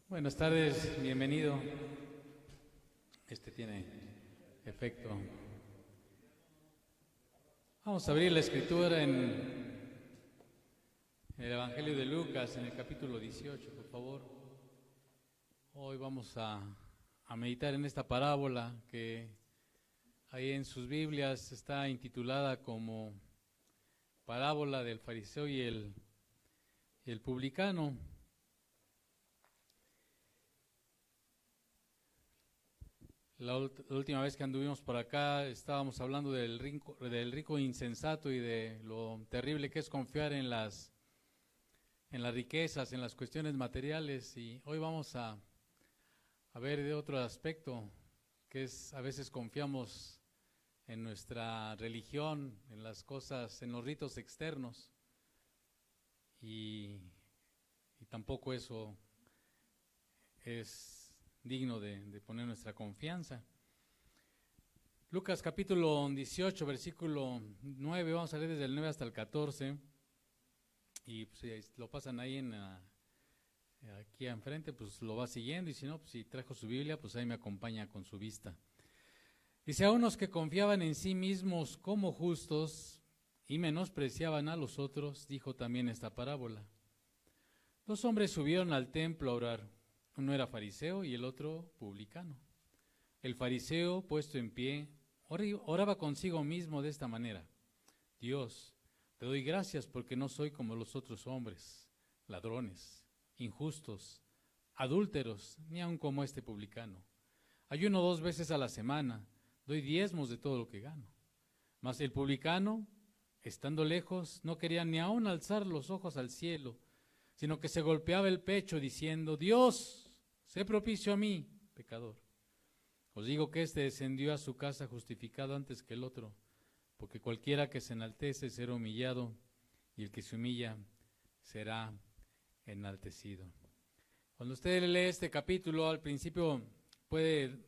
Buenas tardes, bienvenido. Este tiene efecto. Vamos a abrir la escritura en el Evangelio de Lucas, en el capítulo 18, por favor. Hoy vamos a meditar en esta parábola que ahí en sus Biblias está intitulada como parábola del fariseo y el publicano. La última vez que anduvimos por acá estábamos hablando del rico insensato y de lo terrible que es confiar en las riquezas, en las cuestiones materiales, y hoy vamos a ver de otro aspecto, que es a veces confiamos en nuestra religión, en las cosas, en los ritos externos, y tampoco eso es digno de poner nuestra confianza. Lucas capítulo 18, versículo 9, vamos a leer desde el 9 hasta el 14, y pues, si lo pasan ahí aquí enfrente, pues lo va siguiendo, y si no, pues si trajo su Biblia, pues ahí me acompaña con su vista. Dice: a unos que confiaban en sí mismos como justos y menospreciaban a los otros, dijo también esta parábola. Dos hombres subieron al templo a orar. Uno era fariseo y el otro publicano. El fariseo, puesto en pie, oraba consigo mismo de esta manera: Dios, te doy gracias porque no soy como los otros hombres, ladrones, injustos, adúlteros, ni aun como este publicano. Ayuno 2 veces a la semana, doy diezmos de todo lo que gano. Mas el publicano, estando lejos, no quería ni aun alzar los ojos al cielo, sino que se golpeaba el pecho diciendo: Dios, sé propicio a mí, pecador. Os digo que éste descendió a su casa justificado antes que el otro, porque cualquiera que se enaltece será humillado, y el que se humilla será enaltecido. Cuando usted lee este capítulo, al principio puede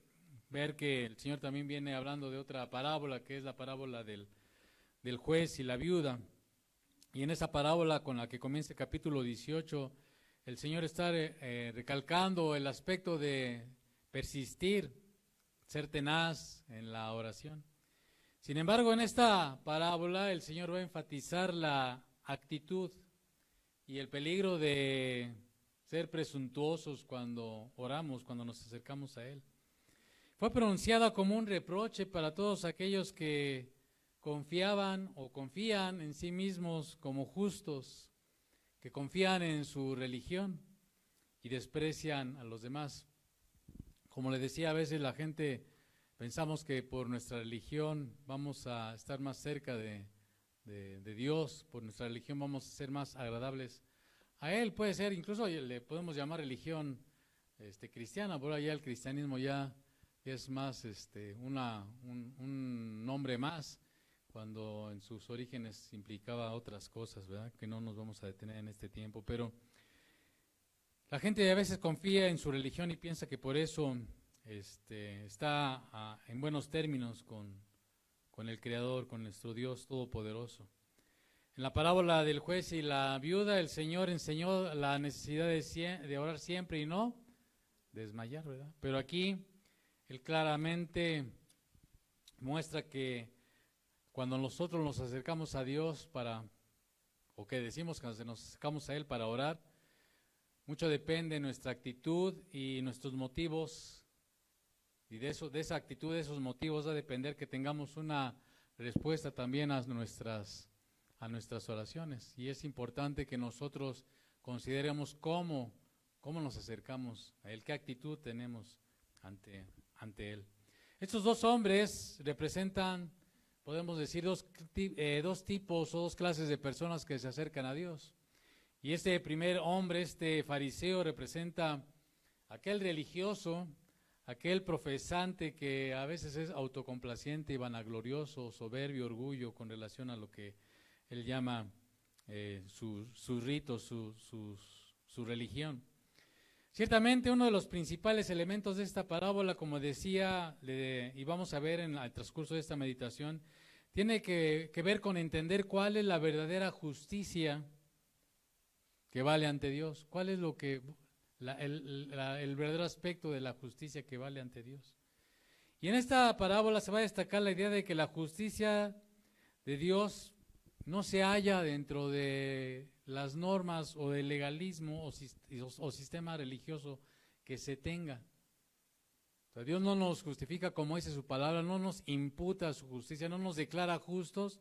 ver que el Señor también viene hablando de otra parábola, que es la parábola del juez y la viuda. Y en esa parábola con la que comienza el capítulo 18, el Señor está recalcando el aspecto de persistir, ser tenaz en la oración. Sin embargo, en esta parábola el Señor va a enfatizar la actitud y el peligro de ser presuntuosos cuando oramos, cuando nos acercamos a Él. Fue pronunciada como un reproche para todos aquellos que confiaban o confían en sí mismos como justos, que confían en su religión y desprecian a los demás. Como le decía, a veces la gente pensamos que por nuestra religión vamos a estar más cerca de Dios, por nuestra religión vamos a ser más agradables a Él. Puede ser, incluso le podemos llamar religión cristiana, por allá el cristianismo ya es más un nombre más, cuando en sus orígenes implicaba otras cosas, ¿verdad?, que no nos vamos a detener en este tiempo. Pero la gente a veces confía en su religión y piensa que por eso está en buenos términos con el Creador, con nuestro Dios Todopoderoso. En la parábola del juez y la viuda, el Señor enseñó la necesidad de orar siempre y no desmayar, ¿verdad? Pero aquí Él claramente muestra que cuando nosotros nos acercamos a Dios o que decimos que nos acercamos a Él para orar, mucho depende de nuestra actitud y nuestros motivos, y de esa actitud, de esos motivos va a depender que tengamos una respuesta también a nuestras oraciones. Y es importante que nosotros consideremos cómo nos acercamos a Él, qué actitud tenemos ante Él. Estos dos hombres representan, podemos decir, dos tipos o dos clases de personas que se acercan a Dios. Y este primer hombre, este fariseo, representa aquel religioso, aquel profesante que a veces es autocomplaciente y vanaglorioso, soberbio, orgullo con relación a lo que él llama sus ritos, su religión. Ciertamente uno de los principales elementos de esta parábola, como decía, y vamos a ver en el transcurso de esta meditación, tiene que ver con entender cuál es la verdadera justicia que vale ante Dios, cuál es lo que el verdadero aspecto de la justicia que vale ante Dios. Y en esta parábola se va a destacar la idea de que la justicia de Dios no se halla dentro de las normas o del legalismo o sistema religioso que se tenga. O sea, Dios no nos justifica como dice su palabra, no nos imputa su justicia, no nos declara justos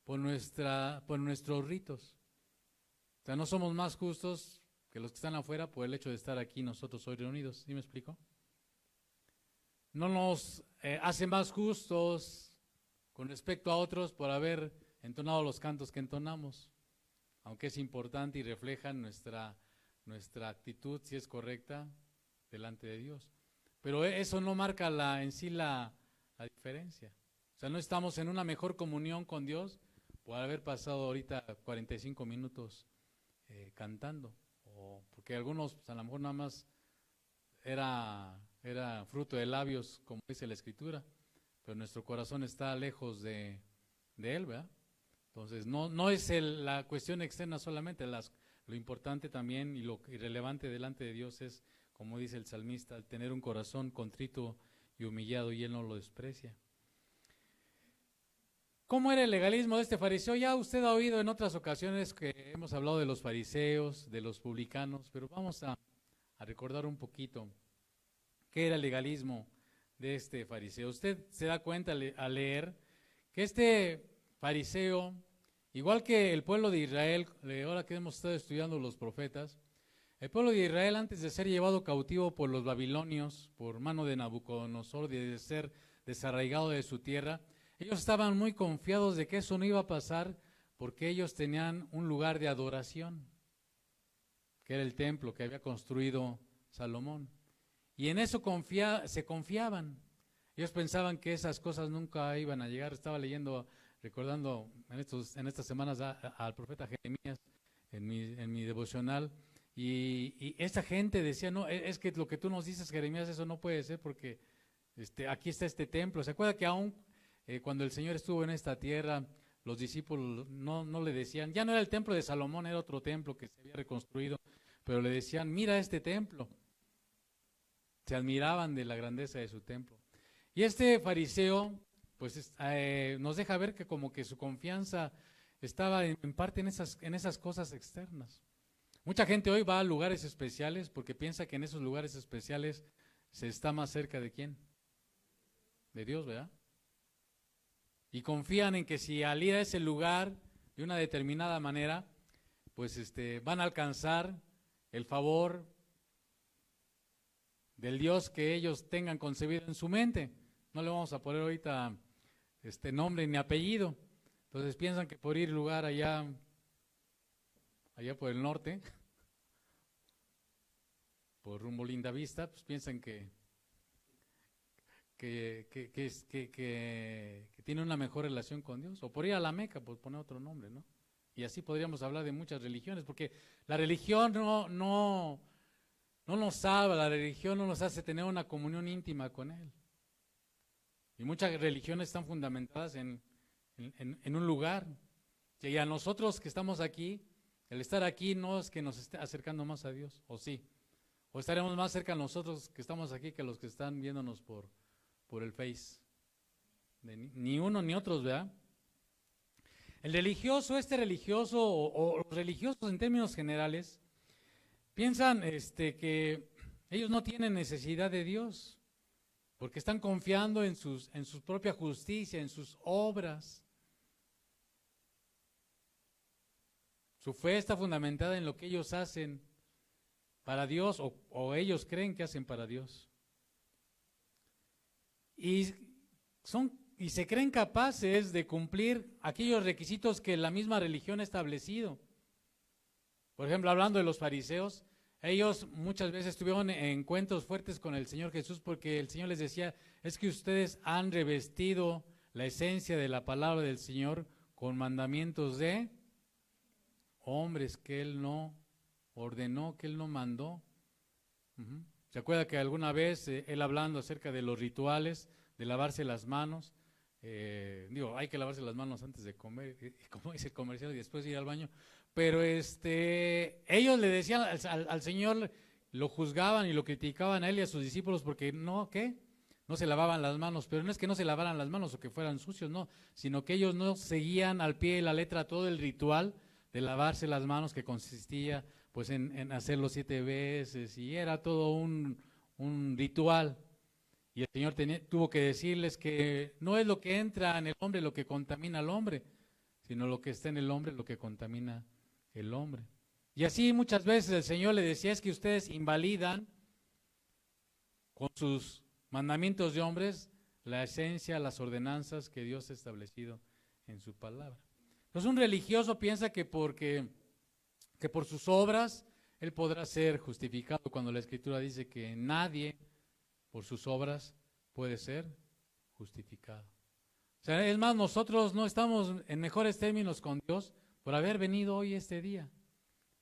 por nuestros ritos. O sea, no somos más justos que los que están afuera por el hecho de estar aquí nosotros hoy reunidos. ¿Sí me explico? No nos hace más justos con respecto a otros por haber entonado los cantos que entonamos, aunque es importante y refleja nuestra actitud, si es correcta, delante de Dios. Pero eso no marca en sí la diferencia. O sea, no estamos en una mejor comunión con Dios por haber pasado ahorita 45 minutos cantando, o porque algunos pues, a lo mejor nada más era fruto de labios, como dice la Escritura, pero nuestro corazón está lejos de Él, ¿verdad? Entonces, no es la cuestión externa solamente, lo importante también y lo irrelevante delante de Dios es, como dice el salmista, el tener un corazón contrito y humillado, y Él no lo desprecia. ¿Cómo era el legalismo de este fariseo? Ya usted ha oído en otras ocasiones que hemos hablado de los fariseos, de los publicanos, pero vamos a recordar un poquito qué era el legalismo de este fariseo. Usted se da cuenta al leer que este fariseo, igual que el pueblo de Israel, ahora que hemos estado estudiando los profetas, el pueblo de Israel antes de ser llevado cautivo por los babilonios, por mano de Nabucodonosor, de ser desarraigado de su tierra, ellos estaban muy confiados de que eso no iba a pasar porque ellos tenían un lugar de adoración, que era el templo que había construido Salomón. Y en eso se confiaban. Ellos pensaban que esas cosas nunca iban a llegar. Estaba recordando en estas semanas al profeta Jeremías en mi devocional, y esta gente decía, no, es que lo que tú nos dices, Jeremías, eso no puede ser porque aquí está este templo. ¿Se acuerda que aún cuando el Señor estuvo en esta tierra, los discípulos no le decían, ya no era el templo de Salomón, era otro templo que se había reconstruido, pero le decían, mira este templo. Se admiraban de la grandeza de su templo. Y este fariseo, pues nos deja ver que como que su confianza estaba en parte en esas cosas externas. Mucha gente hoy va a lugares especiales porque piensa que en esos lugares especiales se está más cerca de ¿quién? De Dios, ¿verdad? Y confían en que si al ir a ese lugar de una determinada manera, pues van a alcanzar el favor del Dios que ellos tengan concebido en su mente. No le vamos a poner ahorita nombre ni apellido. Entonces piensan que por ir al lugar allá por el norte, por rumbo Lindavista, pues piensan que tiene una mejor relación con Dios, o por ir a la Meca, por poner otro nombre, ¿no? Y así podríamos hablar de muchas religiones, porque la religión no nos salva, la religión no nos hace tener una comunión íntima con Él. Y muchas religiones están fundamentadas en un lugar. Y a nosotros que estamos aquí, el estar aquí no es que nos esté acercando más a Dios, ¿o sí? O estaremos más cerca nosotros que estamos aquí que los que están viéndonos por el Face. Ni uno ni otros, ¿verdad? El religioso, o los religiosos en términos generales, piensan que ellos no tienen necesidad de Dios, porque están confiando en su propia justicia, en sus obras. Su fe está fundamentada en lo que ellos hacen para Dios o ellos creen que hacen para Dios. Y se creen capaces de cumplir aquellos requisitos que la misma religión ha establecido. Por ejemplo, hablando de los fariseos, ellos muchas veces tuvieron encuentros fuertes con el Señor Jesús porque el Señor les decía, es que ustedes han revestido la esencia de la palabra del Señor con mandamientos de hombres que Él no ordenó, que Él no mandó. ¿Se acuerda que alguna vez Él hablando acerca de los rituales, de lavarse las manos, hay que lavarse las manos antes de comer, como dice el comercial, y después ir al baño, pero ellos le decían al Señor lo juzgaban y lo criticaban a él y a sus discípulos porque no, ¿qué? No se lavaban las manos, pero no es que no se lavaran las manos o que fueran sucios, no, sino que ellos no seguían al pie de la letra todo el ritual de lavarse las manos, que consistía pues en hacerlo 7 veces, y era todo un ritual. Y el Señor tuvo que decirles que no es lo que entra en el hombre lo que contamina al hombre, sino lo que está en el hombre lo que contamina el hombre. Y así muchas veces el Señor le decía, es que ustedes invalidan con sus mandamientos de hombres la esencia, las ordenanzas que Dios ha establecido en su palabra. Entonces un religioso piensa que por sus obras él podrá ser justificado, cuando la Escritura dice que nadie por sus obras puede ser justificado. O sea, es más, nosotros no estamos en mejores términos con Dios por haber venido hoy este día.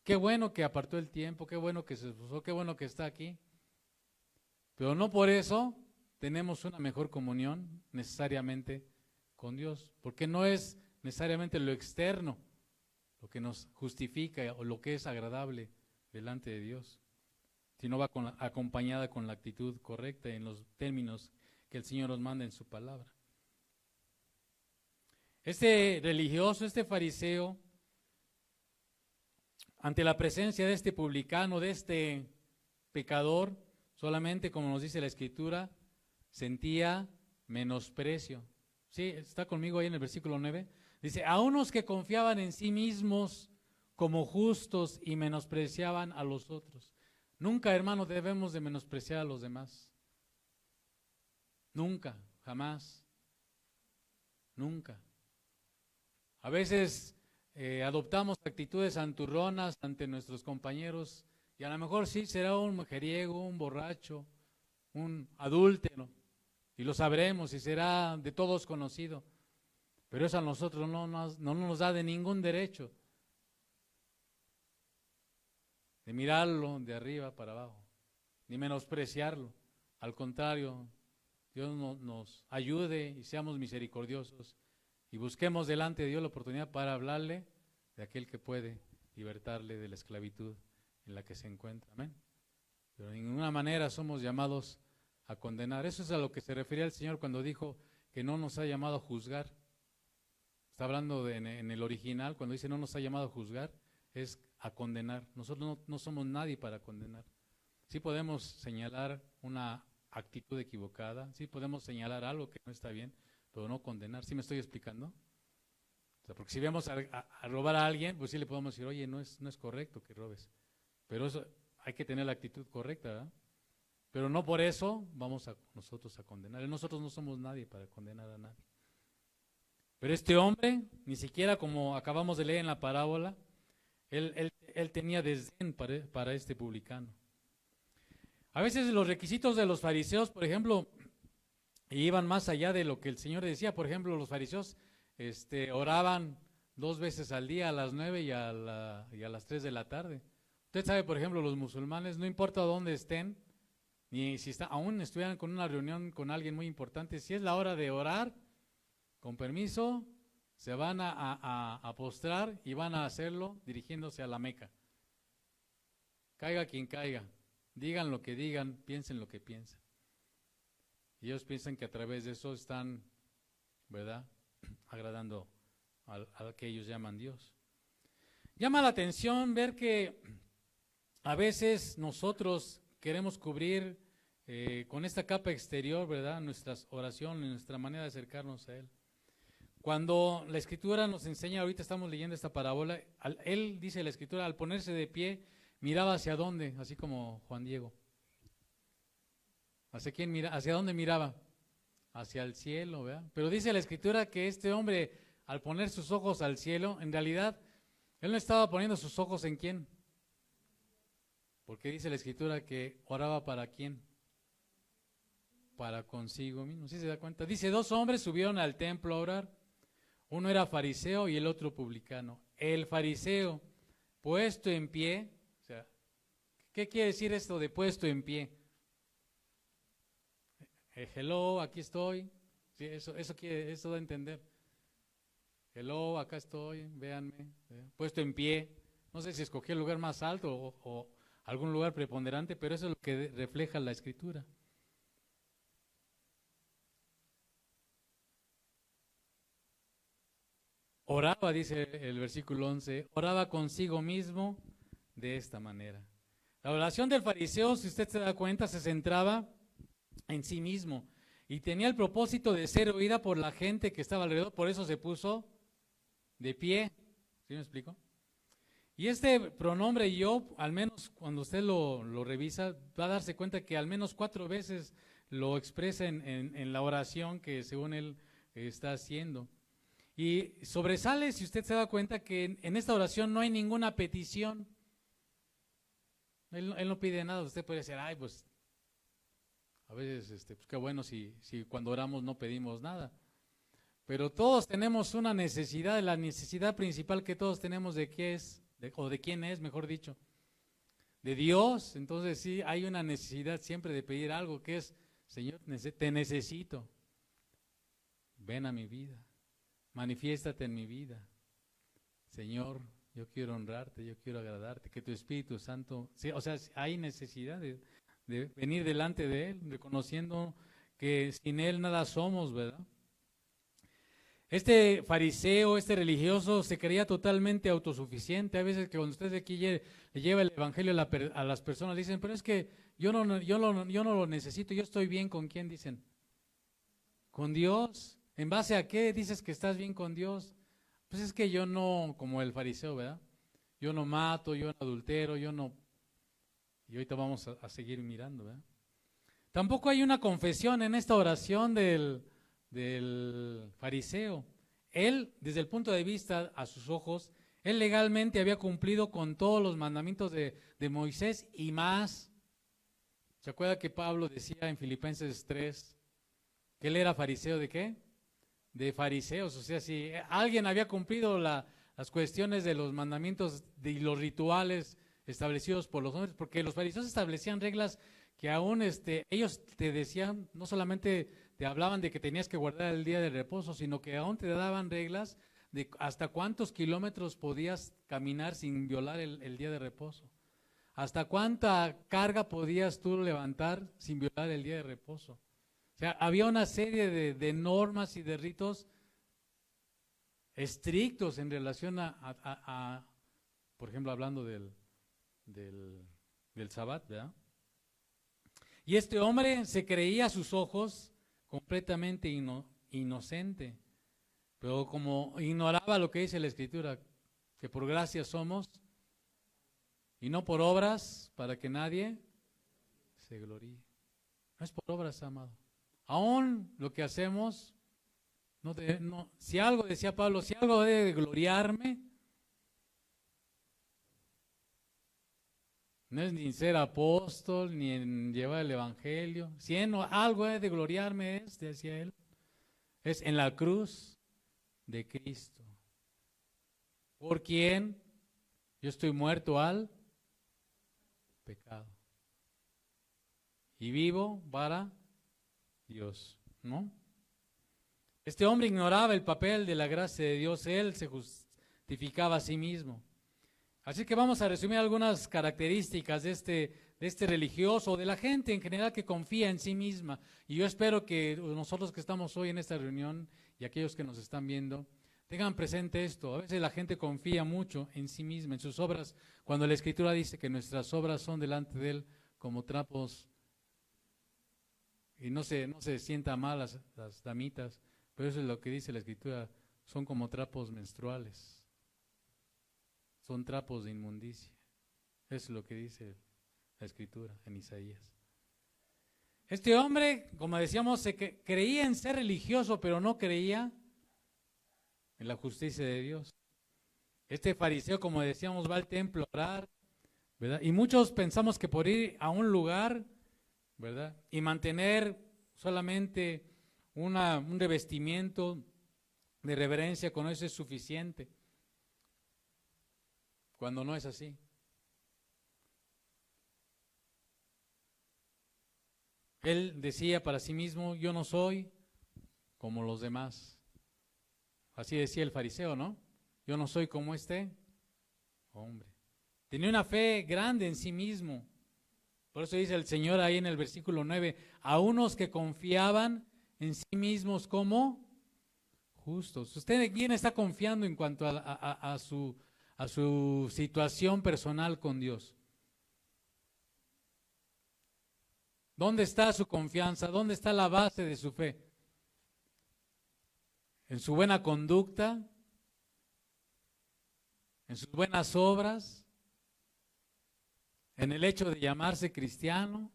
Qué bueno que apartó el tiempo, qué bueno que se esforzó, qué bueno que está aquí. Pero no por eso tenemos una mejor comunión necesariamente con Dios, porque no es necesariamente lo externo lo que nos justifica o lo que es agradable delante de Dios, sino va acompañada con la actitud correcta en los términos que el Señor nos manda en su palabra. Este religioso, este fariseo, ante la presencia de este publicano, de este pecador, solamente, como nos dice la Escritura, sentía menosprecio. Sí, está conmigo ahí en el versículo 9. Dice, a unos que confiaban en sí mismos como justos y menospreciaban a los otros. Nunca, hermano, debemos de menospreciar a los demás. Nunca, jamás, nunca. A veces adoptamos actitudes santurronas ante nuestros compañeros, y a lo mejor sí será un mujeriego, un borracho, un adúltero, y lo sabremos y será de todos conocido, pero eso a nosotros no nos da de ningún derecho de mirarlo de arriba para abajo, ni menospreciarlo. Al contrario, Dios nos ayude y seamos misericordiosos y busquemos delante de Dios la oportunidad para hablarle de aquel que puede libertarle de la esclavitud en la que se encuentra. Amén. Pero de ninguna manera somos llamados a condenar. Eso es a lo que se refería el Señor cuando dijo que no nos ha llamado a juzgar. Está hablando en el original, cuando dice no nos ha llamado a juzgar, es a condenar. Nosotros no somos nadie para condenar. Sí podemos señalar una actitud equivocada, sí podemos señalar algo que no está bien, pero no condenar. ¿Sí me estoy explicando? O sea, porque si vamos a robar a alguien, pues sí le podemos decir, oye, no es correcto que robes. Pero eso hay que tener la actitud correcta, ¿verdad? Pero no por eso vamos nosotros a condenar. Nosotros no somos nadie para condenar a nadie. Pero este hombre, ni siquiera como acabamos de leer en la parábola, él tenía desdén para este publicano. A veces los requisitos de los fariseos, por ejemplo, iban más allá de lo que el Señor decía. Por ejemplo, los fariseos oraban 2 veces al día, a las 9 y a las 3 de la tarde. Usted sabe, por ejemplo, los musulmanes, no importa dónde estén, ni si aún estuvieran con una reunión con alguien muy importante, si es la hora de orar, con permiso, se van a postrar y van a hacerlo dirigiéndose a la Meca. Caiga quien caiga, digan lo que digan, piensen lo que piensen. Y ellos piensan que a través de eso están, ¿verdad?, agradando al que ellos llaman Dios. Llama la atención ver que a veces nosotros queremos cubrir con esta capa exterior, ¿verdad?, nuestras oraciones, nuestra manera de acercarnos a Él. Cuando la Escritura nos enseña, ahorita estamos leyendo esta parábola, él dice la Escritura, al ponerse de pie, miraba hacia dónde, así como Juan Diego. ¿Hacia dónde miraba? Hacia el cielo, ¿verdad? Pero dice la Escritura que este hombre, al poner sus ojos al cielo, en realidad, él no estaba poniendo sus ojos en quién. Porque dice la Escritura que oraba para quién. Para consigo mismo, ¿sí se da cuenta? Dice, 2 hombres subieron al templo a orar. Uno era fariseo y el otro publicano. El fariseo, puesto en pie, o sea, ¿qué quiere decir esto de puesto en pie? Hello, aquí estoy. Sí, eso da a entender. Hello, acá estoy, véanme. Puesto en pie. No sé si escogí el lugar más alto o algún lugar preponderante, pero eso es lo que refleja la Escritura. Oraba, dice el versículo 11, oraba consigo mismo de esta manera. La oración del fariseo, si usted se da cuenta, se centraba en sí mismo y tenía el propósito de ser oída por la gente que estaba alrededor, por eso se puso de pie. ¿Sí me explico? Y este pronombre yo, al menos cuando usted lo revisa, va a darse cuenta que al menos 4 veces lo expresa en la oración que según él está haciendo. Y sobresale, si usted se da cuenta, que en esta oración no hay ninguna petición. Él no pide nada. Usted puede decir, ay, pues a veces, pues qué bueno si cuando oramos no pedimos nada. Pero todos tenemos una necesidad, la necesidad principal que todos tenemos de qué es, o de quién es, mejor dicho, de Dios. Entonces sí, hay una necesidad siempre de pedir algo que es, Señor, te necesito. Ven a mi vida. Manifiéstate en mi vida. Señor, yo quiero honrarte, yo quiero agradarte, que tu Espíritu Santo, sí, o sea, hay necesidad de venir delante de Él, reconociendo que sin Él nada somos, ¿verdad? Este fariseo, este religioso, se creía totalmente autosuficiente. A veces que cuando usted aquí le lleva el evangelio a las personas, dicen, pero es que yo no lo necesito, yo estoy bien. ¿Con quién dicen? Con Dios. ¿En base a qué dices que estás bien con Dios? Pues es que yo no, como el fariseo, ¿verdad? Yo no mato, yo no adultero, yo no... Y ahorita vamos a seguir mirando, ¿verdad? Tampoco hay una confesión en esta oración del fariseo. Él, desde el punto de vista a sus ojos, él legalmente había cumplido con todos los mandamientos de Moisés y más. ¿Se acuerda que Pablo decía en Filipenses 3 que él era fariseo de qué? De fariseos. O sea, si alguien había cumplido las cuestiones de los mandamientos y los rituales establecidos por los hombres, porque los fariseos establecían reglas que aún ellos te decían, no solamente te hablaban de que tenías que guardar el día de reposo, sino que aún te daban reglas de hasta cuántos kilómetros podías caminar sin violar el día de reposo. Hasta cuánta carga podías tú levantar sin violar el día de reposo. O sea, había una serie de normas y de ritos estrictos en relación a por ejemplo, hablando del Sabbat, ¿verdad? Y este hombre se creía a sus ojos completamente inocente, pero como ignoraba lo que dice la Escritura, que por gracia somos y no por obras, para que nadie se gloríe. No es por obras, amado. Aún lo que hacemos, si algo, decía Pablo, si algo debe gloriarme, no es ni ser apóstol, ni en llevar el evangelio. Si algo he de gloriarme es, decía él, es en la cruz de Cristo. ¿Por quién? Yo estoy muerto al pecado. Y vivo para Dios, ¿no? Este hombre ignoraba el papel de la gracia de Dios. Él se justificaba a sí mismo. Así que vamos a resumir algunas características de este religioso, de la gente en general que confía en sí misma. Y yo espero que nosotros que estamos hoy en esta reunión y aquellos que nos están viendo, tengan presente esto. A veces la gente confía mucho en sí misma, en sus obras, cuando la Escritura dice que nuestras obras son delante de Él como trapos, y no se sienta mal las damitas, pero eso es lo que dice la Escritura, son como trapos menstruales. Son trapos de inmundicia. Eso es lo que dice la Escritura en Isaías. Este hombre, como decíamos, creía en ser religioso, pero no creía en la justicia de Dios. Este fariseo, como decíamos, va al templo a orar, ¿verdad? Y muchos pensamos que por ir a un lugar, ¿verdad? Y mantener solamente un revestimiento de reverencia, con eso es suficiente. Cuando no es así. Él decía para sí mismo, yo no soy como los demás. Así decía el fariseo, ¿no? Yo no soy como este hombre. Tenía una fe grande en sí mismo. Por eso dice el Señor ahí en el versículo 9, a unos que confiaban en sí mismos como justos. ¿Usted en quién está confiando en cuanto a su situación personal con Dios? ¿Dónde está su confianza? ¿Dónde está la base de su fe? ¿En su buena conducta? ¿En sus buenas obras? ¿En el hecho de llamarse cristiano?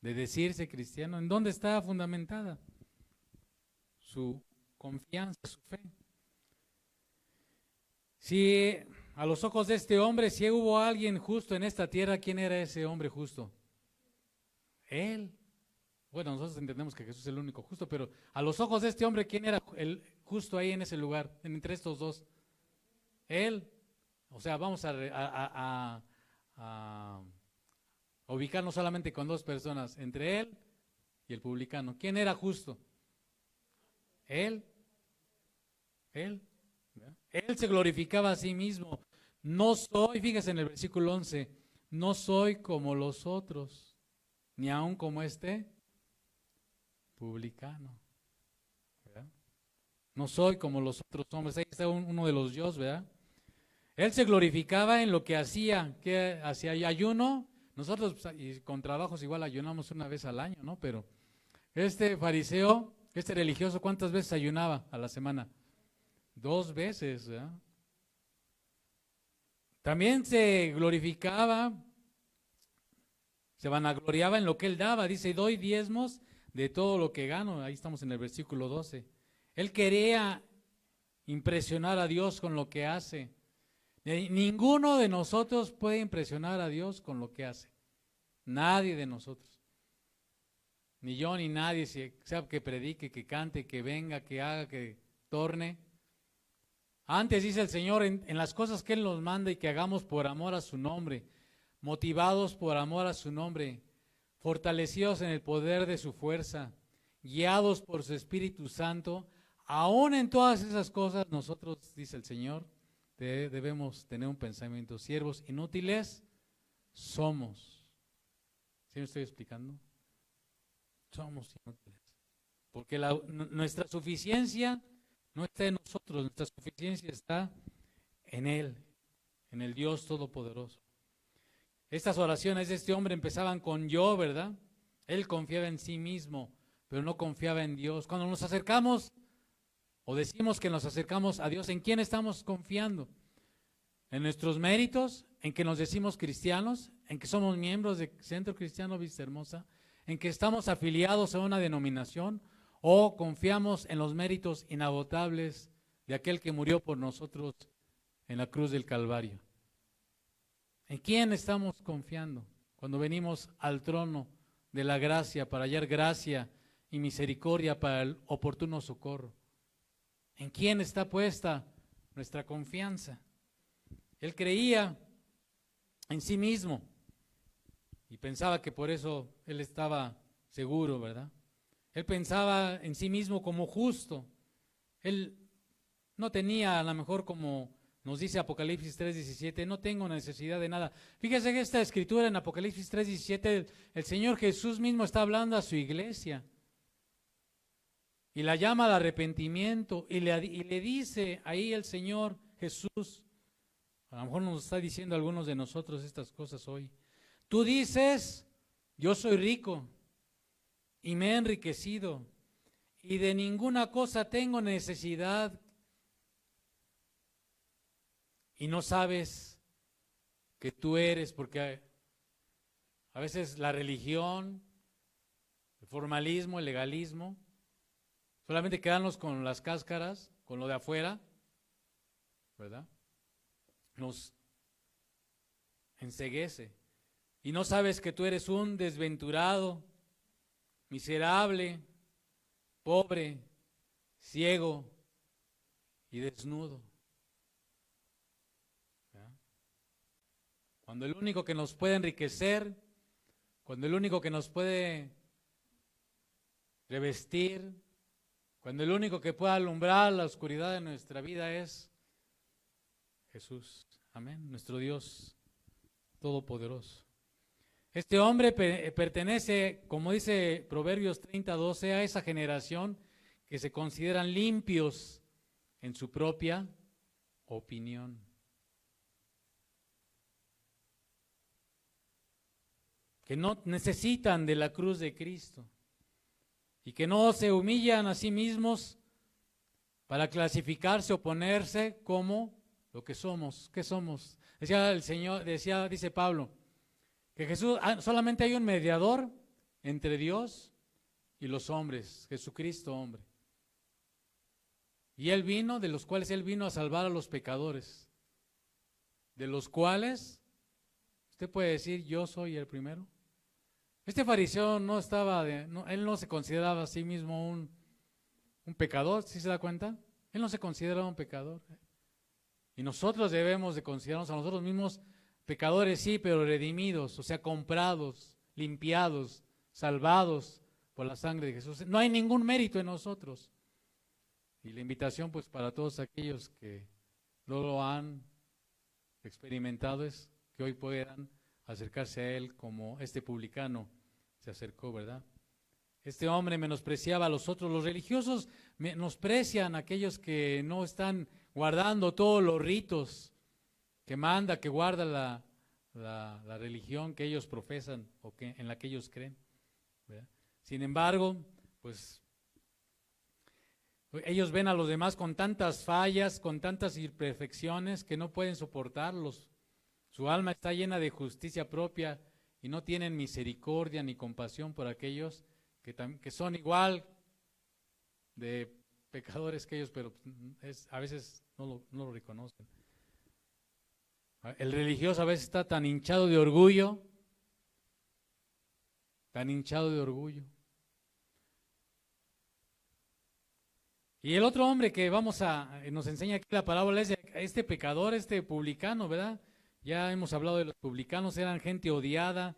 ¿De decirse cristiano? ¿En dónde está fundamentada su confianza, su fe? Si a los ojos de este hombre, si hubo alguien justo en esta tierra, ¿quién era ese hombre justo? Él. Bueno, nosotros entendemos que Jesús es el único justo, pero a los ojos de este hombre, ¿quién era el justo ahí en ese lugar, entre estos dos? Él. O sea, vamos a ubicarnos solamente con dos personas, entre él y el publicano. ¿Quién era justo? Él. Él. Él se glorificaba a sí mismo. No soy, fíjese en el versículo 11, no soy como los otros, ni aun como este publicano. ¿Verdad? No soy como los otros hombres. Ahí está uno de los yos, ¿verdad? Él se glorificaba en lo que hacía, que hacía ayuno. Nosotros y con trabajos igual ayunamos una vez al año, ¿no? Pero este fariseo, este religioso, ¿cuántas veces ayunaba a la semana? 2 veces, ¿verdad? También se glorificaba, se vanagloriaba en lo que él daba. Dice, doy diezmos de todo lo que gano. Ahí estamos en el versículo 12. Él quería impresionar a Dios con lo que hace. Ninguno de nosotros puede impresionar a Dios con lo que hace. Nadie de nosotros. Ni yo ni nadie, sea que predique, que cante, que venga, que haga, que torne. Antes dice el Señor en las cosas que Él nos manda y que hagamos por amor a su nombre, motivados por amor a su nombre, fortalecidos en el poder de su fuerza, guiados por su Espíritu Santo, aún en todas esas cosas nosotros, dice el Señor, debemos tener un pensamiento. Siervos inútiles somos. ¿Sí me estoy explicando? Somos inútiles. Porque nuestra suficiencia no está en nosotros, nuestra suficiencia está en Él, en el Dios Todopoderoso. Estas oraciones de este hombre empezaban con yo, ¿verdad? Él confiaba en sí mismo, pero no confiaba en Dios. Cuando nos acercamos o decimos que nos acercamos a Dios, ¿en quién estamos confiando? ¿En nuestros méritos? ¿En que nos decimos cristianos? ¿En que somos miembros de Centro Cristiano Vista Hermosa? ¿En que estamos afiliados a una denominación? ¿O confiamos en los méritos inagotables de aquel que murió por nosotros en la cruz del Calvario? ¿En quién estamos confiando cuando venimos al trono de la gracia para hallar gracia y misericordia para el oportuno socorro? ¿En quién está puesta nuestra confianza? Él creía en sí mismo y pensaba que por eso él estaba seguro, ¿verdad? Él pensaba en sí mismo como justo. Él no tenía, a lo mejor como nos dice Apocalipsis 3:17, no tengo necesidad de nada. Fíjese que esta escritura en Apocalipsis 3:17, el Señor Jesús mismo está hablando a su iglesia y la llama al arrepentimiento y le dice ahí el Señor Jesús, a lo mejor nos está diciendo a algunos de nosotros estas cosas hoy. Tú dices, yo soy rico y me he enriquecido y de ninguna cosa tengo necesidad, y no sabes que tú eres, porque a veces la religión, el formalismo, el legalismo, solamente quedarnos con las cáscaras, con lo de afuera, ¿verdad? Nos enceguece. Y no sabes que tú eres un desventurado, miserable, pobre, ciego y desnudo. ¿Verdad? Cuando el único que nos puede enriquecer, cuando el único que nos puede revestir, cuando el único que puede alumbrar la oscuridad de nuestra vida es Jesús. Amén. Nuestro Dios todopoderoso. Este hombre pertenece, como dice Proverbios 30:12, a esa generación que se consideran limpios en su propia opinión. Que no necesitan de la cruz de Cristo y que no se humillan a sí mismos para clasificarse o ponerse como lo que somos. ¿Qué somos? Decía el Señor, dice Pablo, que Jesús, solamente hay un mediador entre Dios y los hombres, Jesucristo hombre. Y Él vino, de los cuales Él vino a salvar a los pecadores, de los cuales, usted puede decir, yo soy el primero. Este fariseo él no se consideraba a sí mismo un pecador, ¿sí se da cuenta? Él no se consideraba un pecador. Y nosotros debemos de considerarnos a nosotros mismos pecadores, sí, pero redimidos, o sea, comprados, limpiados, salvados por la sangre de Jesús. No hay ningún mérito en nosotros. Y la invitación, pues, para todos aquellos que no lo han experimentado es que hoy puedan acercarse a Él como este publicano se acercó, ¿verdad? Este hombre menospreciaba a los otros. Los religiosos menosprecian a aquellos que no están guardando todos los ritos que guarda la religión que ellos profesan o en la que ellos creen, ¿verdad? Sin embargo, pues ellos ven a los demás con tantas fallas, con tantas imperfecciones que no pueden soportarlos. Su alma está llena de justicia propia y no tienen misericordia ni compasión por aquellos que son igual de pecadores que ellos, pero a veces no lo reconocen. El religioso a veces está tan hinchado de orgullo, Y el otro hombre que nos enseña aquí la parábola es este pecador, este publicano, ¿verdad? Ya hemos hablado de los publicanos, eran gente odiada,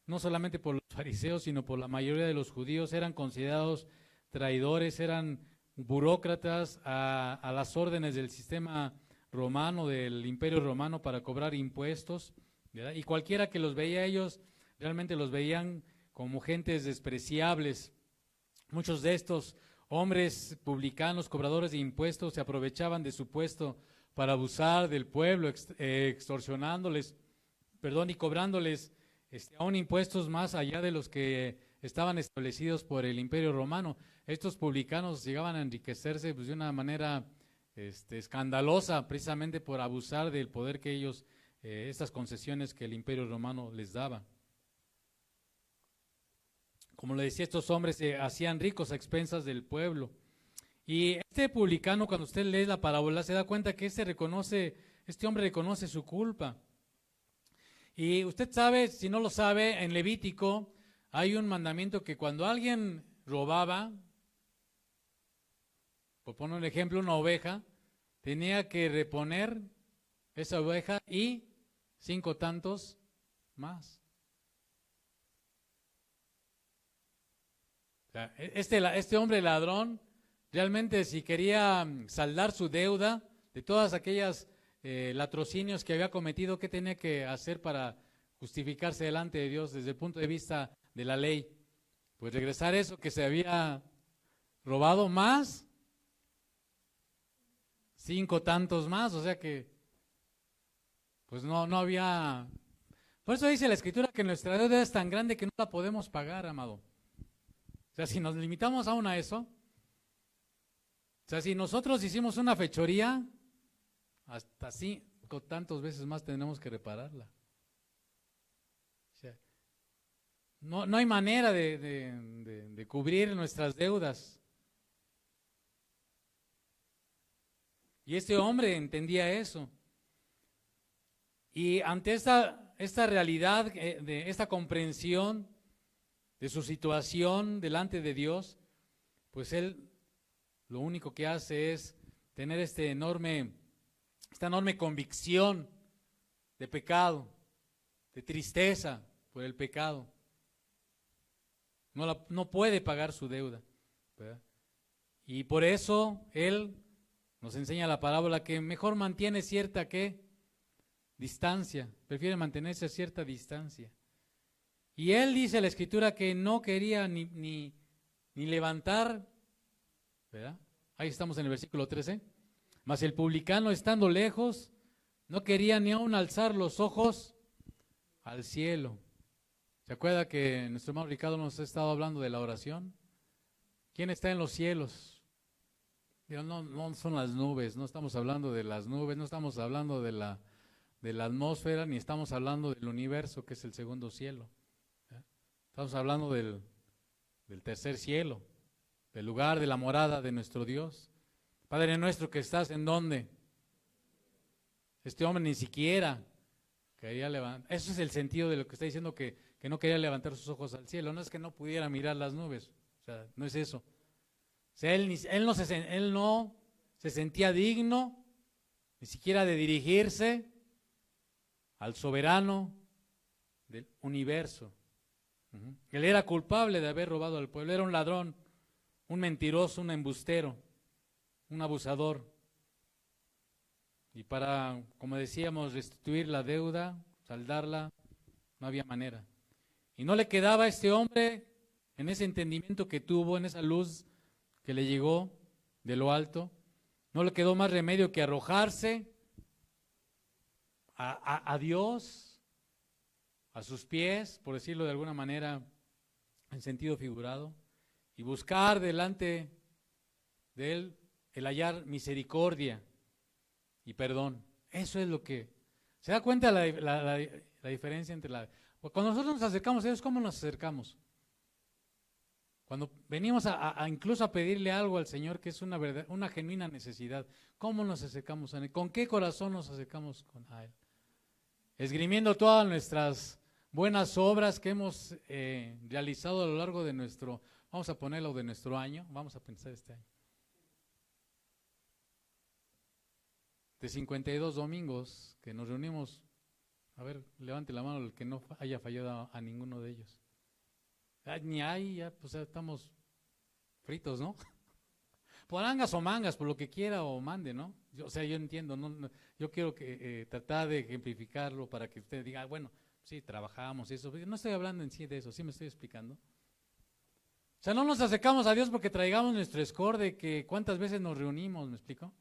no solamente por los fariseos, sino por la mayoría de los judíos, eran considerados traidores, eran burócratas a las órdenes del sistema romano, del imperio romano para cobrar impuestos, ¿verdad? Y cualquiera que los veía a ellos, realmente los veían como gentes despreciables. Muchos de estos hombres publicanos, cobradores de impuestos, se aprovechaban de su puesto para abusar del pueblo, extorsionándoles, y cobrándoles aún impuestos más allá de los que estaban establecidos por el Imperio Romano. Estos publicanos llegaban a enriquecerse pues, de una manera escandalosa, precisamente por abusar del poder que ellos, estas concesiones que el Imperio Romano les daba. Como le decía, estos hombres se hacían ricos a expensas del pueblo. Y este publicano, cuando usted lee la parábola, se da cuenta que este hombre reconoce su culpa. Y usted sabe, si no lo sabe, en Levítico hay un mandamiento que cuando alguien robaba, por poner un ejemplo, una oveja, tenía que reponer esa oveja y 5 tantos más. O sea, este hombre ladrón, realmente si quería saldar su deuda de todas aquellas latrocinios que había cometido, ¿qué tenía que hacer para justificarse delante de Dios desde el punto de vista de la ley? Pues regresar eso que se había robado más 5 tantos más, o sea que pues no había. Por eso dice la Escritura que nuestra deuda es tan grande que no la podemos pagar, amado. O sea, si nos limitamos aún a eso, o sea, si nosotros hicimos una fechoría, hasta 5 tantos veces más tenemos que repararla. O sea, no hay manera de cubrir nuestras deudas. Y este hombre entendía eso. Y ante esta realidad, de esta comprensión de su situación delante de Dios, pues él lo único que hace es tener esta enorme convicción de pecado, de tristeza por el pecado. No puede pagar su deuda, ¿verdad? Y por eso él nos enseña la parábola que mejor mantiene cierta distancia, prefiere mantenerse a cierta distancia. Y él dice la Escritura que no quería ni levantar, ¿verdad? Ahí estamos en el versículo 13. Mas el publicano, estando lejos, no quería ni aun alzar los ojos al cielo. ¿Se acuerda que nuestro hermano Ricardo nos ha estado hablando de la oración? ¿Quién está en los cielos? No son las nubes, no estamos hablando de las nubes, no estamos hablando de la atmósfera, ni estamos hablando del universo, que es el segundo cielo. Estamos hablando del tercer cielo, del lugar de la morada de nuestro Dios. Padre nuestro que estás, ¿en dónde? Este hombre ni siquiera quería levantar. Eso es el sentido de lo que está diciendo, que no quería levantar sus ojos al cielo. No es que no pudiera mirar las nubes, o sea, no es eso. O sea, él no se sentía digno ni siquiera de dirigirse al soberano del universo. Él era culpable de haber robado al pueblo, era un ladrón, un mentiroso, un embustero, un abusador. Y para, como decíamos, restituir la deuda, saldarla, no había manera. Y no le quedaba a este hombre, en ese entendimiento que tuvo, en esa luz que le llegó de lo alto, no le quedó más remedio que arrojarse a Dios, a sus pies, por decirlo de alguna manera, en sentido figurado, y buscar delante de él el hallar misericordia y perdón. Eso es lo que... ¿Se da cuenta la diferencia entre cuando nosotros nos acercamos a Dios, cómo nos acercamos? Cuando venimos incluso a pedirle algo al Señor, que es una genuina necesidad, ¿cómo nos acercamos a Él? ¿Con qué corazón nos acercamos a Él? Esgrimiendo todas nuestras buenas obras que hemos realizado a lo largo de vamos a ponerlo de nuestro año, vamos a pensar este año. De 52 domingos que nos reunimos, a ver, levante la mano el que no haya fallado a ninguno de ellos. Ni hay, ya, pues estamos fritos, ¿no? Por angas o mangas, por lo que quiera o mande, ¿no? Yo entiendo, yo quiero tratar de ejemplificarlo para que usted diga, bueno, sí, trabajamos y eso. No estoy hablando en sí de eso, sí me estoy explicando. O sea, no nos acercamos a Dios porque traigamos nuestro score de que cuántas veces nos reunimos, ¿me explico?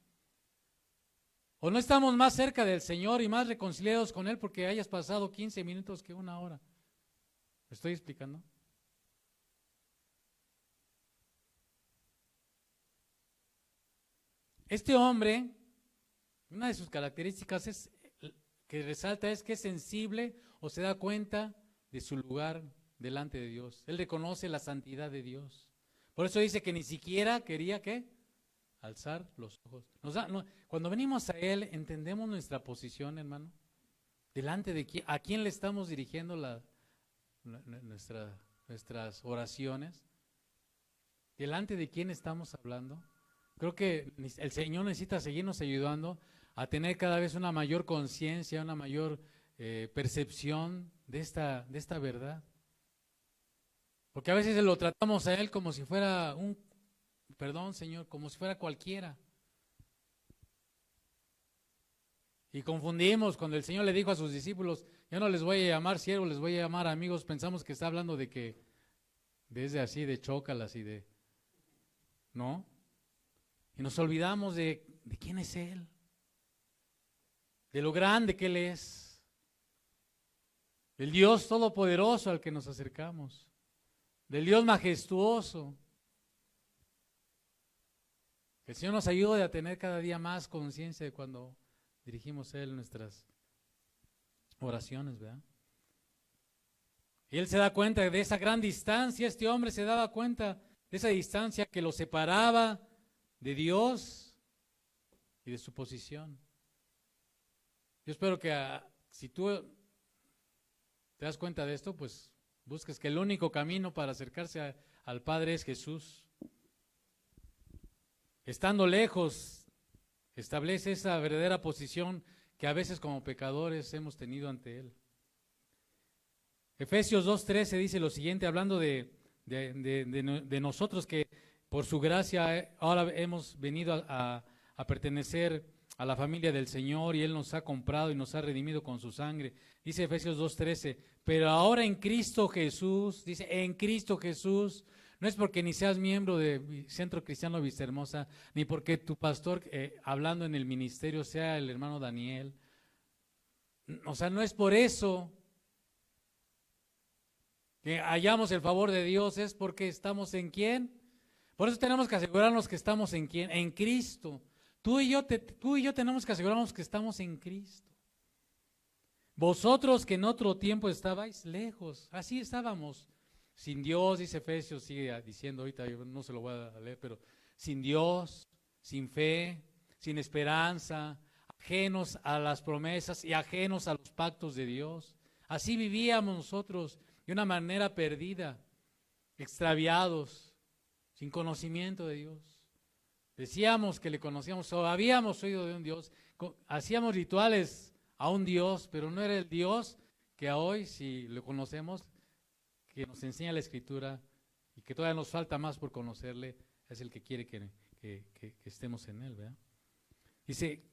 O no estamos más cerca del Señor y más reconciliados con Él porque hayas pasado 15 minutos que una hora. ¿Me estoy explicando? Este hombre, una de sus características que resalta es que es sensible o se da cuenta de su lugar delante de Dios. Él reconoce la santidad de Dios. Por eso dice que ni siquiera quería, ¿qué? Alzar los ojos. Cuando venimos a Él, entendemos nuestra posición, hermano. Delante de quién, a quién le estamos dirigiendo nuestras oraciones. Delante de quién estamos hablando. Creo que el Señor necesita seguirnos ayudando a tener cada vez una mayor conciencia, una mayor percepción de esta verdad. Porque a veces lo tratamos a Él como si fuera perdón Señor, como si fuera cualquiera. Y confundimos cuando el Señor le dijo a sus discípulos, yo no les voy a llamar siervos, les voy a llamar amigos. Pensamos que está hablando desde así, de chócalas y de... ¿No? Y nos olvidamos de quién es Él, de lo grande que Él es, del Dios todopoderoso al que nos acercamos, del Dios majestuoso. Que el Señor nos ayude a tener cada día más conciencia de cuando dirigimos a Él nuestras oraciones, ¿verdad? Y Él se da cuenta de esa gran distancia, este hombre se daba cuenta de esa distancia que lo separaba de Dios y de su posición. Yo espero que si tú te das cuenta de esto, pues busques que el único camino para acercarse al Padre es Jesús. Estando lejos, establece esa verdadera posición que a veces como pecadores hemos tenido ante Él. Efesios 2:13 dice lo siguiente, hablando de nosotros que por su gracia ahora hemos venido a pertenecer a la familia del Señor y Él nos ha comprado y nos ha redimido con su sangre. Dice Efesios 2:13, pero ahora en Cristo Jesús, dice, en Cristo Jesús, no es porque ni seas miembro de Centro Cristiano Vistahermosa, ni porque tu pastor hablando en el ministerio sea el hermano Daniel. O sea, no es por eso que hallamos el favor de Dios, es porque estamos en ¿quién? Por eso tenemos que asegurarnos que estamos en ¿quién? En Cristo. Tú y yo tenemos que asegurarnos que estamos en Cristo. Vosotros que en otro tiempo estabais lejos, así estábamos, sin Dios, dice Efesios, sigue diciendo ahorita, yo no se lo voy a leer, pero sin Dios, sin fe, sin esperanza, ajenos a las promesas y ajenos a los pactos de Dios. Así vivíamos nosotros de una manera perdida, extraviados, sin conocimiento de Dios. Decíamos que le conocíamos o habíamos oído de un Dios, hacíamos rituales a un Dios, pero no era el Dios que hoy, si lo conocemos, que nos enseña la Escritura y que todavía nos falta más por conocerle, es el que quiere que estemos en Él, ¿verdad? Dice,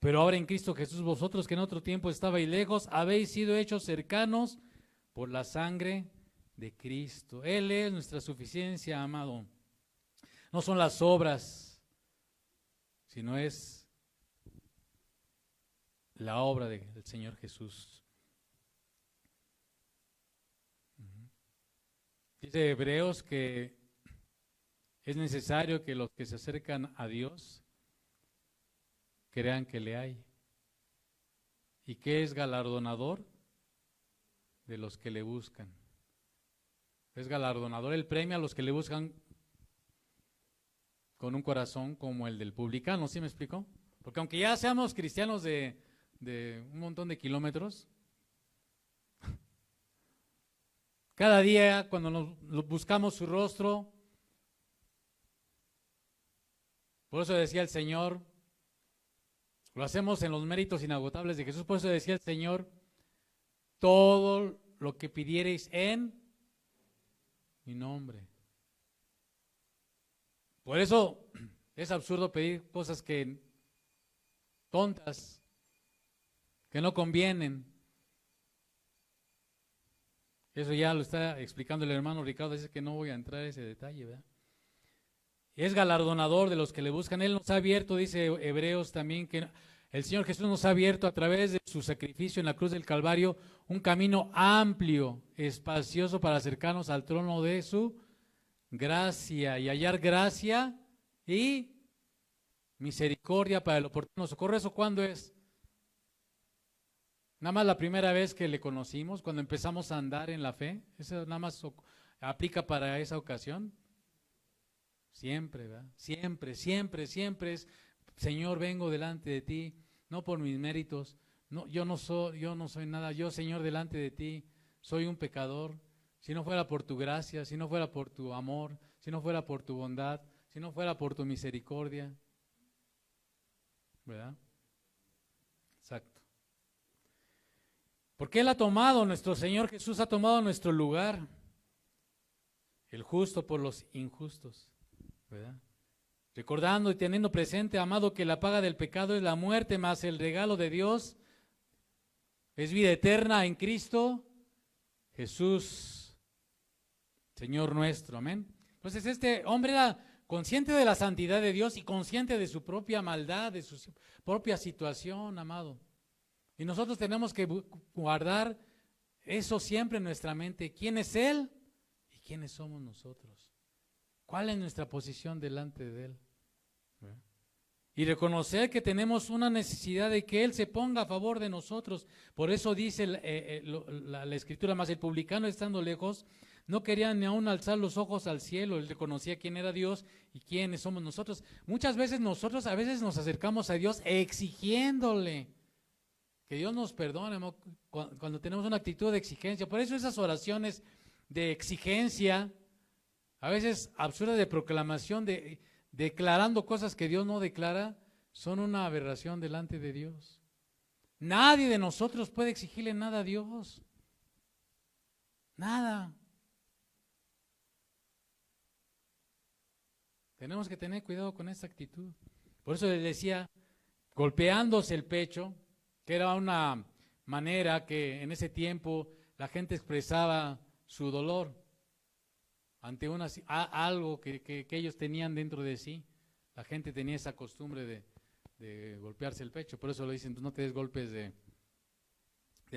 pero ahora en Cristo Jesús, vosotros que en otro tiempo estabais lejos, habéis sido hechos cercanos por la sangre de Cristo. Él es nuestra suficiencia, amado. No son las obras, sino es la obra del Señor Jesús. Dice Hebreos que es necesario que los que se acercan a Dios crean que le hay y que es galardonador de los que le buscan. Es galardonador, Él premia a los que le buscan con un corazón como el del publicano, ¿sí me explicó? Porque aunque ya seamos cristianos de un montón de kilómetros, cada día cuando nos buscamos su rostro, por eso decía el Señor, lo hacemos en los méritos inagotables de Jesús, por eso decía el Señor, todo lo que pidiereis en mi nombre. Por eso es absurdo pedir cosas que tontas, que no convienen. Eso ya lo está explicando el hermano Ricardo, dice que no voy a entrar en ese detalle, ¿verdad? Es galardonador de los que le buscan. Él nos ha abierto, dice Hebreos también, que el Señor Jesús nos ha abierto a través de su sacrificio en la cruz del Calvario un camino amplio, espacioso para acercarnos al trono de su gracia y hallar gracia y misericordia para el oportuno socorro. ¿Eso cuándo es? Nada más la primera vez que le conocimos, cuando empezamos a andar en la fe. ¿Eso nada más aplica para esa ocasión? Siempre, ¿verdad? Siempre, siempre, siempre es, Señor, vengo delante de ti, no por mis méritos, no, yo no soy nada, yo, Señor, delante de ti, soy un pecador. Si no fuera por tu gracia, si no fuera por tu amor, si no fuera por tu bondad, si no fuera por tu misericordia, ¿verdad? Exacto. Porque Él ha tomado, nuestro Señor Jesús ha tomado nuestro lugar, el justo por los injustos, ¿verdad? Recordando y teniendo presente, amado, que la paga del pecado es la muerte, más el regalo de Dios es vida eterna en Cristo Jesús, Señor nuestro, amén. Entonces este hombre era consciente de la santidad de Dios y consciente de su propia maldad, de su propia situación, amado. Y nosotros tenemos que guardar eso siempre en nuestra mente. ¿Quién es Él y quiénes somos nosotros? ¿Cuál es nuestra posición delante de Él? Y reconocer que tenemos una necesidad de que Él se ponga a favor de nosotros. Por eso dice la Escritura, más el publicano estando lejos, no quería ni aún alzar los ojos al cielo. Él reconocía quién era Dios y quiénes somos nosotros. Muchas veces nosotros a veces nos acercamos a Dios exigiéndole que Dios nos perdone, ¿no? Cuando tenemos una actitud de exigencia. Por eso esas oraciones de exigencia, a veces absurdas, de proclamación, declarando cosas que Dios no declara, son una aberración delante de Dios. Nadie de nosotros puede exigirle nada a Dios. Nada. Tenemos que tener cuidado con esa actitud. Por eso les decía, golpeándose el pecho, que era una manera que en ese tiempo la gente expresaba su dolor ante algo que ellos tenían dentro de sí. La gente tenía esa costumbre de golpearse el pecho, por eso lo dicen, pues no te des golpes de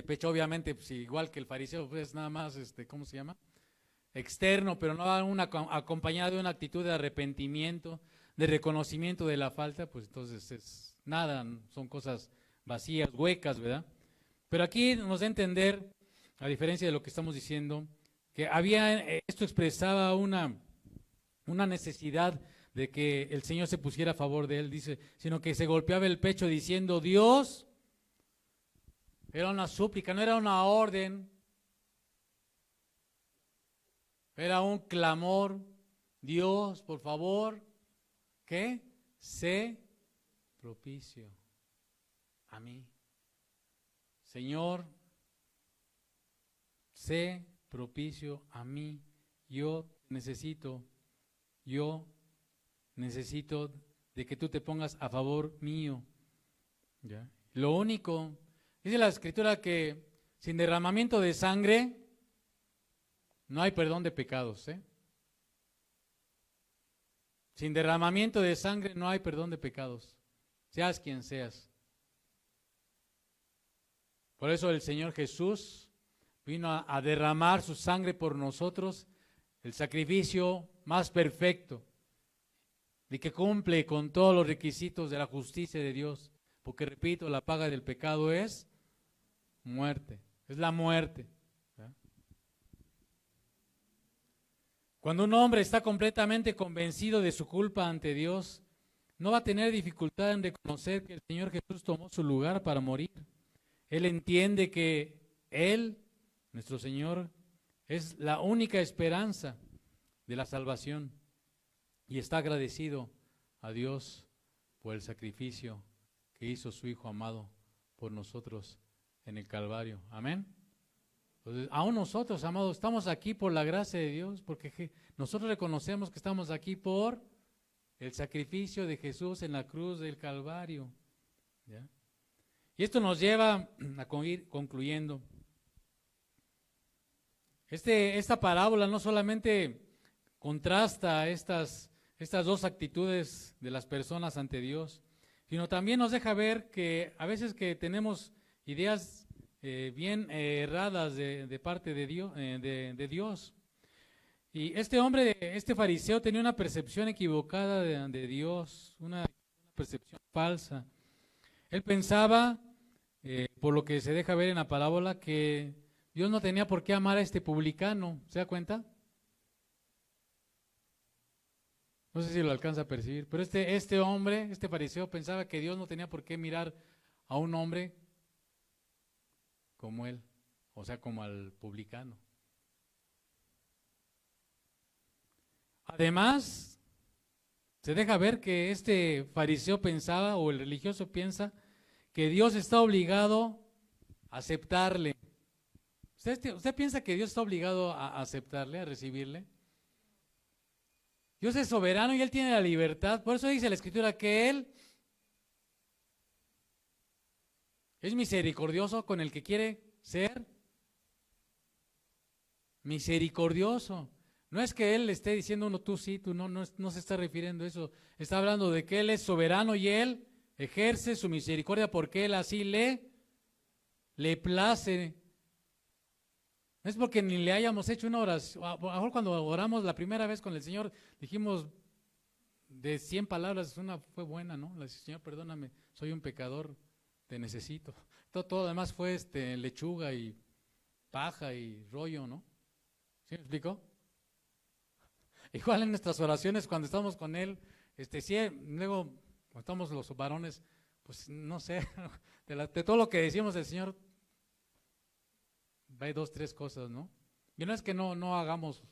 pecho. Obviamente, pues, igual que el fariseo, pues nada más, ¿cómo se llama? Externo, pero no acompañado de una actitud de arrepentimiento, de reconocimiento de la falta, pues entonces es nada, son cosas vacías, huecas, ¿verdad? Pero aquí nos da a entender, a diferencia de lo que estamos diciendo, que esto expresaba una necesidad de que el Señor se pusiera a favor de él, dice, sino que se golpeaba el pecho diciendo, Dios, era una súplica, no era una orden, era un clamor, Dios, por favor, ¿qué? Sé propicio a mí. Señor, sé propicio a mí. Yo necesito de que tú te pongas a favor mío. ¿Ya? Lo único, dice la Escritura que sin derramamiento de sangre no hay perdón de pecados. Sin derramamiento de sangre no hay perdón de pecados, seas quien seas. Por eso el Señor Jesús vino a derramar su sangre por nosotros, el sacrificio más perfecto, y que cumple con todos los requisitos de la justicia de Dios. Porque repito, la paga del pecado es muerte, es la muerte. ¿Verdad? Cuando un hombre está completamente convencido de su culpa ante Dios, no va a tener dificultad en reconocer que el Señor Jesús tomó su lugar para morir. Él entiende que Él, nuestro Señor, es la única esperanza de la salvación y está agradecido a Dios por el sacrificio que hizo su Hijo amado por nosotros en el Calvario. Amén. Entonces, aún nosotros, amados, estamos aquí por la gracia de Dios, porque nosotros reconocemos que estamos aquí por el sacrificio de Jesús en la cruz del Calvario. ¿Ya? Y esto nos lleva a ir concluyendo. Esta parábola no solamente contrasta estas dos actitudes de las personas ante Dios, sino también nos deja ver que a veces que tenemos ideas bien erradas de parte de Dios. Y este hombre, este fariseo, tenía una percepción equivocada de Dios, una percepción falsa. Él pensaba, por lo que se deja ver en la parábola, que Dios no tenía por qué amar a este publicano. ¿Se da cuenta? No sé si lo alcanza a percibir, pero este hombre, este fariseo, pensaba que Dios no tenía por qué mirar a un hombre como él, o sea, como al publicano. Además, se deja ver que este fariseo pensaba, o el religioso piensa, que Dios está obligado a aceptarle. ¿Usted piensa que Dios está obligado a aceptarle, a recibirle? Dios es soberano y Él tiene la libertad. Por eso dice la Escritura que Él es misericordioso con el que quiere ser misericordioso. No es que Él esté diciendo uno, tú sí, tú no, no se está refiriendo a eso. Está hablando de que Él es soberano y Él ejerce su misericordia porque Él así le place. No es porque ni le hayamos hecho una oración. A lo mejor cuando oramos la primera vez con el Señor, dijimos de 100 palabras, una fue buena, ¿no? Le dije, Señor, perdóname, soy un pecador, te necesito. Todo lo demás fue lechuga y paja y rollo, ¿no? ¿Sí me explico? Igual en nuestras oraciones cuando estamos con Él, sí, luego cuando estamos los varones, pues no sé, de todo lo que decimos del Señor, hay 2, 3 cosas, ¿no? Y no es que no hagamos,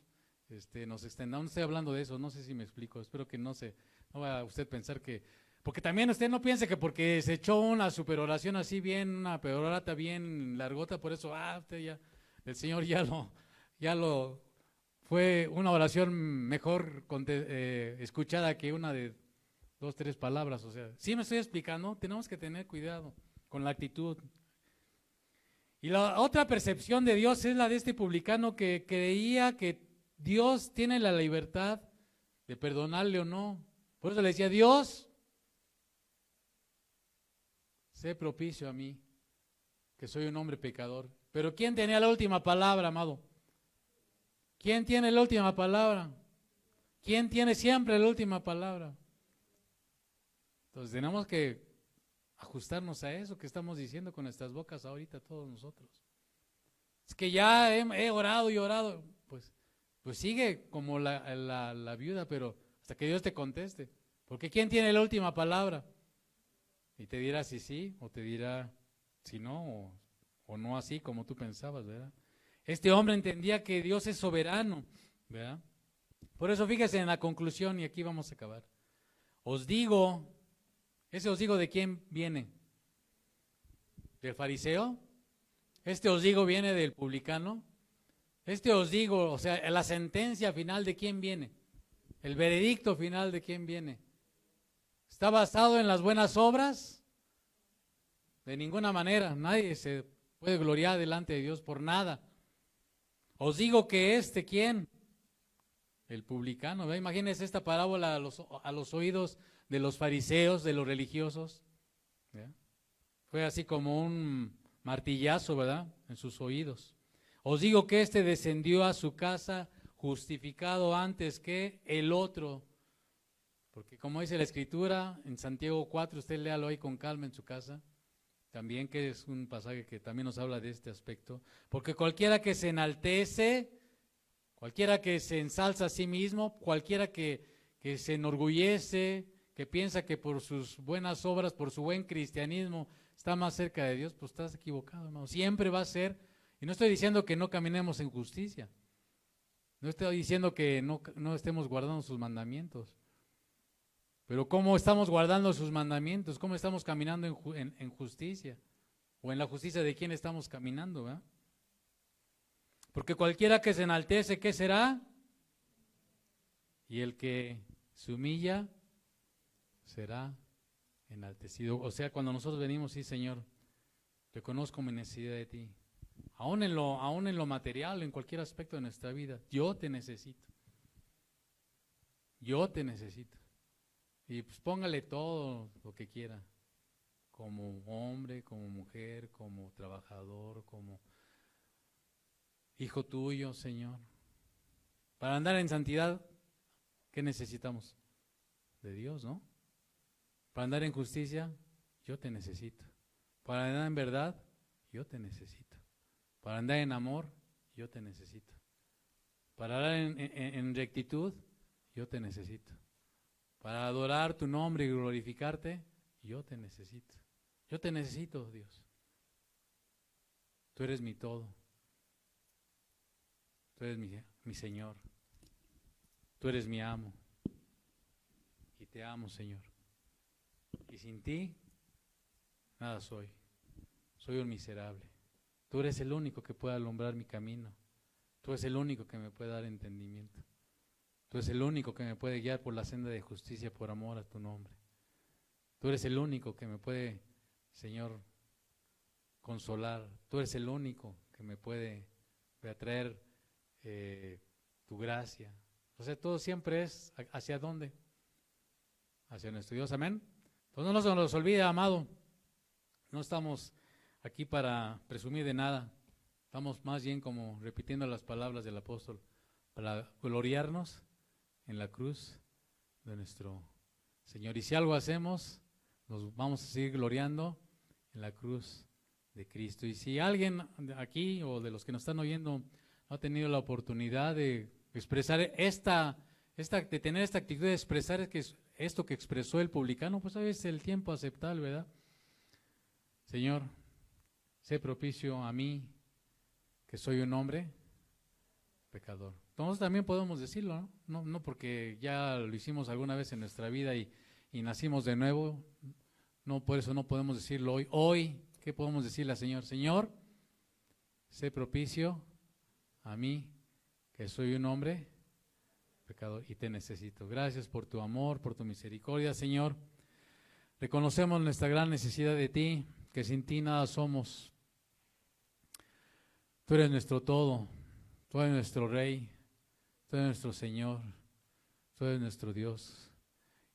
nos extendamos, no estoy hablando de eso, no sé si me explico, espero que no vaya usted a pensar que, porque también usted no piense que porque se echó una super oración así bien, una perorata bien largota, por eso, usted ya, el Señor ya lo, fue una oración mejor escuchada que una de 2, 3 palabras, o sea, sí me estoy explicando, tenemos que tener cuidado con la actitud. Y la otra percepción de Dios es la de este publicano que creía que Dios tiene la libertad de perdonarle o no. Por eso le decía, Dios, sé propicio a mí, que soy un hombre pecador. Pero ¿quién tenía la última palabra, amado? ¿Quién tiene la última palabra? ¿Quién tiene siempre la última palabra? Entonces tenemos que ajustarnos a eso que estamos diciendo con nuestras bocas ahorita todos nosotros. Es que ya he orado y orado. Pues sigue como la viuda, pero hasta que Dios te conteste. Porque ¿quién tiene la última palabra? Y te dirá si sí, o te dirá si no, o no así como tú pensabas, ¿verdad? Este hombre entendía que Dios es soberano, ¿verdad? Por eso fíjese en la conclusión, y aquí vamos a acabar. Os digo, ese os digo de quién viene. ¿Del fariseo? Este os digo viene del publicano. Este os digo, o sea, la sentencia final de quién viene. El veredicto final de quién viene. ¿Está basado en las buenas obras? De ninguna manera, nadie se puede gloriar delante de Dios por nada. Os digo que ¿quién? El publicano. ¿Ve? Imagínense esta parábola a los oídos de los fariseos, de los religiosos. ¿Ve? Fue así como un martillazo, ¿verdad? En sus oídos. Os digo que descendió a su casa justificado antes que el otro. Porque como dice la Escritura, en Santiago 4, usted léalo ahí con calma en su casa, también que es un pasaje que también nos habla de este aspecto. Porque cualquiera que se enaltece, cualquiera que se ensalza a sí mismo, cualquiera que se enorgullece, que piensa que por sus buenas obras, por su buen cristianismo, está más cerca de Dios, pues estás equivocado, hermano. Siempre va a ser, y no estoy diciendo que no caminemos en justicia, no estoy diciendo que no estemos guardando sus mandamientos, pero ¿cómo estamos guardando sus mandamientos? ¿Cómo estamos caminando en justicia? ¿O en la justicia de quién estamos caminando? ¿Verdad? Porque cualquiera que se enaltece, ¿qué será? Y el que se humilla será enaltecido. O sea, cuando nosotros venimos, sí, Señor, reconozco mi necesidad de ti. Aún en lo material, en cualquier aspecto de nuestra vida, yo te necesito. Yo te necesito. Y pues póngale todo lo que quiera, como hombre, como mujer, como trabajador, como hijo tuyo, Señor. Para andar en santidad, ¿qué necesitamos? De Dios, ¿no? Para andar en justicia, yo te necesito. Para andar en verdad, yo te necesito. Para andar en amor, yo te necesito. Para andar en rectitud, yo te necesito. Para adorar tu nombre y glorificarte, yo te necesito. Yo te necesito, Dios. Tú eres mi todo. Tú eres mi Señor. Tú eres mi amo. Y te amo, Señor. Y sin ti, nada soy. Soy un miserable. Tú eres el único que puede alumbrar mi camino. Tú eres el único que me puede dar entendimiento. Tú eres el único que me puede guiar por la senda de justicia por amor a tu nombre. Tú eres el único que me puede, Señor, consolar. Tú eres el único que me puede traer tu gracia. O sea, todo siempre es ¿hacia dónde? Hacia nuestro Dios, amén. Entonces no se nos olvide, amado, no estamos aquí para presumir de nada. Estamos más bien como repitiendo las palabras del apóstol, para gloriarnos en la cruz de nuestro Señor. Y si algo hacemos, nos vamos a seguir gloriando en la cruz de Cristo. Y si alguien aquí o de los que nos están oyendo no ha tenido la oportunidad de expresar de tener esta actitud de expresar esto que expresó el publicano, pues a veces el tiempo aceptable, ¿verdad? Señor, sé propicio a mí, que soy un hombre pecador. Entonces también podemos decirlo, ¿no? No porque ya lo hicimos alguna vez en nuestra vida y nacimos de nuevo, no, por eso no podemos decirlo hoy. Hoy, ¿qué podemos decirle al Señor? Señor, sé propicio a mí, que soy un hombre pecador y te necesito. Gracias por tu amor, por tu misericordia, Señor. Reconocemos nuestra gran necesidad de ti, que sin ti nada somos. Tú eres nuestro todo, tú eres nuestro Rey, tú eres nuestro Señor, tú eres nuestro Dios.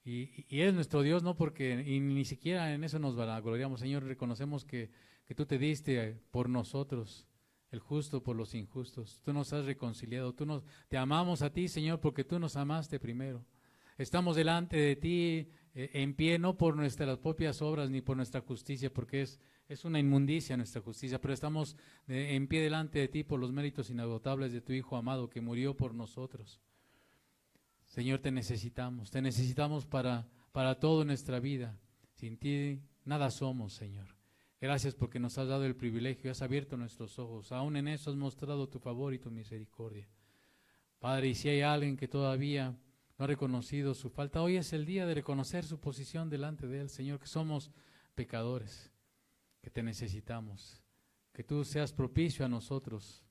Y eres nuestro Dios no porque, y ni siquiera en eso nos vanagloriamos, Señor, reconocemos que tú te diste por nosotros, el justo por los injustos. Tú nos has reconciliado, te amamos a ti, Señor, porque tú nos amaste primero. Estamos delante de ti en pie, no por nuestras propias obras ni por nuestra justicia, porque es una inmundicia nuestra justicia, pero estamos en pie delante de ti por los méritos inagotables de tu Hijo amado que murió por nosotros. Señor, te necesitamos para toda nuestra vida. Sin ti nada somos, Señor. Gracias porque nos has dado el privilegio, has abierto nuestros ojos. Aún en eso has mostrado tu favor y tu misericordia. Padre, y si hay alguien que todavía no ha reconocido su falta, hoy es el día de reconocer su posición delante de Él, Señor, que somos pecadores, que te necesitamos, que tú seas propicio a nosotros,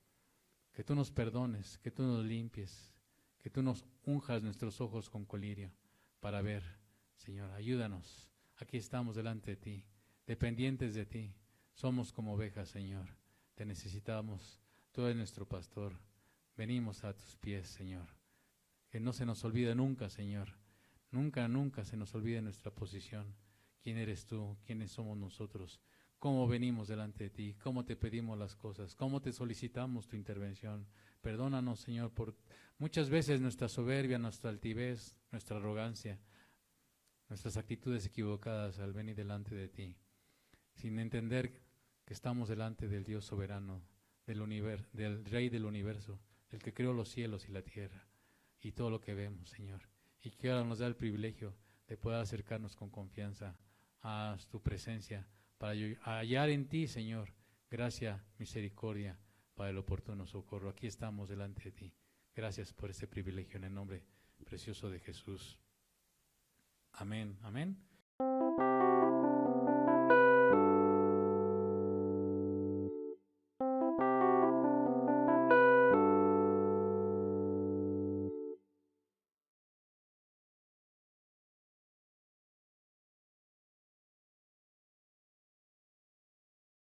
que tú nos perdones, que tú nos limpies, que tú nos unjas nuestros ojos con colirio para ver. Señor, ayúdanos. Aquí estamos delante de ti, dependientes de ti. Somos como ovejas, Señor. Te necesitamos. Tú eres nuestro pastor. Venimos a tus pies, Señor. Que no se nos olvide nunca, Señor. Nunca, nunca se nos olvide nuestra posición. ¿Quién eres tú? ¿Quiénes somos nosotros? ¿Cómo venimos delante de ti? ¿Cómo te pedimos las cosas? ¿Cómo te solicitamos tu intervención? Perdónanos, Señor, por muchas veces nuestra soberbia, nuestra altivez, nuestra arrogancia, nuestras actitudes equivocadas al venir delante de ti, sin entender que estamos delante del Dios soberano, del Rey del universo, el que creó los cielos y la tierra y todo lo que vemos, Señor, y que ahora nos da el privilegio de poder acercarnos con confianza a tu presencia para hallar en ti, Señor, gracia, misericordia para el oportuno socorro. Aquí estamos delante de ti. Gracias por este privilegio en el nombre precioso de Jesús. Amén, amén.